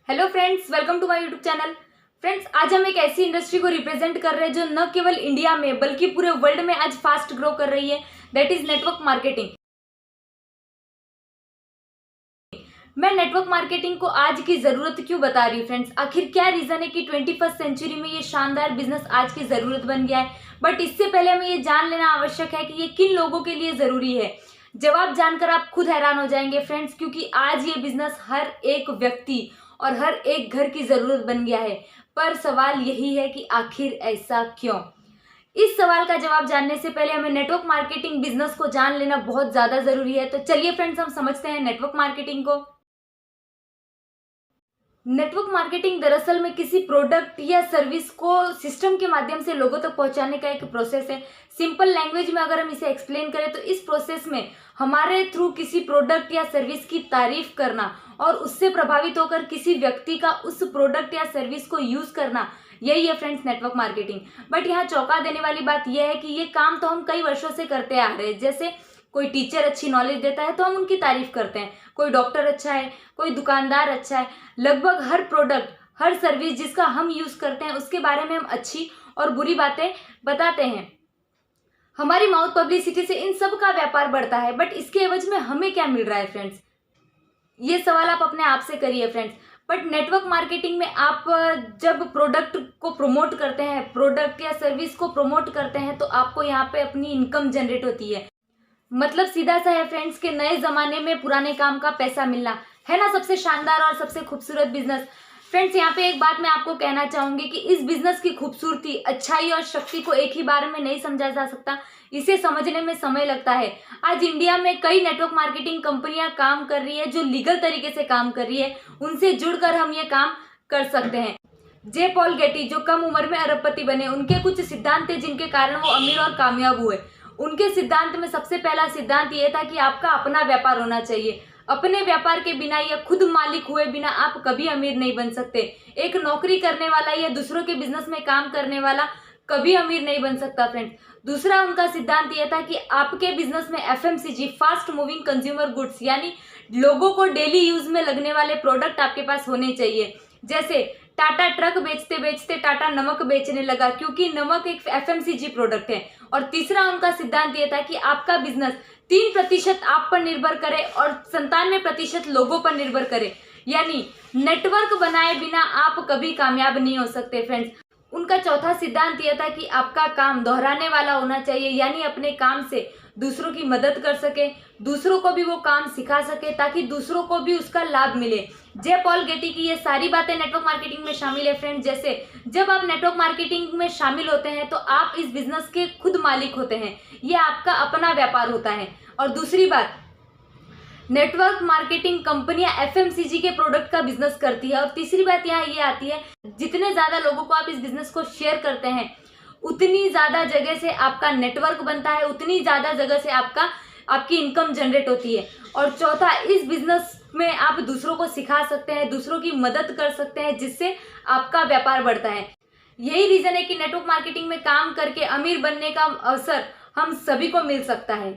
Hello friends, welcome to my YouTube channel. Friends, आज हम एक ऐसी इंडस्ट्री को रिप्रेजेंट कर रहे हैं जो न केवल इंडिया में बल्कि पूरे वर्ल्ड में आज फास्ट ग्रो कर रही है। That is network marketing. मैं नेटवर्क मार्केटिंग को आज की जरूरत क्यों बता रही हूँ फ्रेंड्स? आखिर क्या रीजन है कि 21st सेंचुरी में ये शानदार बिजनेस आज की जरूरत बन गया है। बट इससे पहले हमें ये जान लेना आवश्यक है कि ये किन लोगों के लिए जरूरी है। जवाब जानकर आप खुद हैरान हो जाएंगे फ्रेंड्स, क्योंकि आज ये बिजनेस हर एक व्यक्ति और हर एक घर की जरूरत बन गया है। पर सवाल यही है कि आखिर ऐसा क्यों? इस सवाल का जवाब जानने से पहले हमें नेटवर्क मार्केटिंग बिजनेस को जान लेना बहुत ज्यादा जरूरी है। तो चलिए फ्रेंड्स, हम समझते हैं नेटवर्क मार्केटिंग को। नेटवर्क मार्केटिंग दरअसल में किसी प्रोडक्ट या सर्विस को सिस्टम के माध्यम से लोगों तक पहुंचाने का एक प्रोसेस है। सिंपल लैंग्वेज में अगर हम इसे एक्सप्लेन करें तो इस प्रोसेस में हमारे थ्रू किसी प्रोडक्ट या सर्विस की तारीफ करना और उससे प्रभावित होकर किसी व्यक्ति का उस प्रोडक्ट या सर्विस को यूज करना, यही है फ्रेंड्स नेटवर्क मार्केटिंग। बट यहाँ चौंका देने वाली बात यह है कि ये काम तो हम कई वर्षों से करते आ रहे हैं। जैसे कोई टीचर अच्छी नॉलेज देता है तो हम उनकी तारीफ करते हैं, कोई डॉक्टर अच्छा है, कोई दुकानदार अच्छा है। लगभग हर प्रोडक्ट, हर सर्विस जिसका हम यूज करते हैं उसके बारे में हम अच्छी और बुरी बातें बताते हैं। हमारी माउथ पब्लिसिटी से इन सब का व्यापार बढ़ता है। बट इसके एवज में हमें क्या मिल रहा है फ्रेंड्स? ये सवाल आप अपने आप से करिए फ्रेंड्स। बट नेटवर्क मार्केटिंग में आप जब प्रोडक्ट को प्रमोट करते हैं, प्रोडक्ट या सर्विस को प्रमोट करते हैं, तो आपको यहाँ पे अपनी इनकम जनरेट होती है। मतलब सीधा सा है फ्रेंड्स के नए जमाने में पुराने काम का पैसा मिलना, है ना सबसे शानदार और सबसे खूबसूरत बिजनेस। फ्रेंड्स, यहाँ पे एक बात मैं आपको कहना चाहूंगी कि इस बिजनेस की खूबसूरती, अच्छाई और शक्ति को एक ही बार में नहीं समझा जा सकता। इसे समझने में समय लगता है। आज इंडिया में कई नेटवर्क मार्केटिंग कंपनियां काम कर रही है जो लीगल तरीके से काम कर रही है। उनसे जुड़कर हम ये काम कर सकते हैं। जे पॉल गेटी जो कम उम्र में अरबपति बने, उनके कुछ सिद्धांत थे जिनके कारण वो अमीर और कामयाब हुए। उनके सिद्धांत में सबसे पहला सिद्धांत ये था कि आपका अपना व्यापार होना चाहिए। अपने व्यापार के बिना या खुद मालिक हुए बिना आप कभी अमीर नहीं बन सकते। एक नौकरी करने वाला या दूसरों के बिजनेस में काम करने वाला कभी अमीर नहीं बन सकता फ्रेंड्स। दूसरा उनका सिद्धांत यह था कि आपके बिजनेस में FMCG, fast moving consumer goods, यानी लोगों को डेली यूज में लगने वाले प्रोडक्ट आपके पास होने चाहिए। जैसे टाटा ट्रक बेचते बेचते टाटा नमक बेचने लगा, क्योंकि नमक एक एफएमसीजी प्रोडक्ट है। और तीसरा उनका सिद्धांत यह था कि आपका बिजनेस 3% आप पर निर्भर करे और 97% लोगों पर निर्भर करे। यानी नेटवर्क बनाए बिना आप कभी कामयाब नहीं हो सकते फ्रेंड्स। उनका चौथा सिद्धांत यह था कि आपका काम दोहराने वाला होना चाहिए, यानी अपने काम से दूसरों की मदद कर सके, दूसरों को भी वो काम सिखा सके ताकि दूसरों को भी उसका लाभ मिले। जे पॉल गेटी की ये सारी बातें नेटवर्क मार्केटिंग में शामिल है फ्रेंड्स। जैसे जब आप नेटवर्क मार्केटिंग में शामिल होते हैं तो आप इस बिजनेस के खुद मालिक होते हैं। ये आपका अपना व्यापार होता है। और दूसरी बात, नेटवर्क मार्केटिंग कंपनियां एफएमसीजी के प्रोडक्ट का बिजनेस करती है। और तीसरी बात यहाँ ये आती है, जितने ज्यादा लोगों को आप इस बिजनेस को शेयर करते हैं उतनी ज्यादा जगह से आपका नेटवर्क बनता है, उतनी ज्यादा जगह से आपकी इनकम जनरेट होती है। और चौथा, इस बिजनेस में आप दूसरों को सिखा सकते हैं, दूसरों की मदद कर सकते हैं, जिससे आपका व्यापार बढ़ता है। यही रीजन है कि नेटवर्क मार्केटिंग में काम करके अमीर बनने का अवसर हम सभी को मिल सकता है।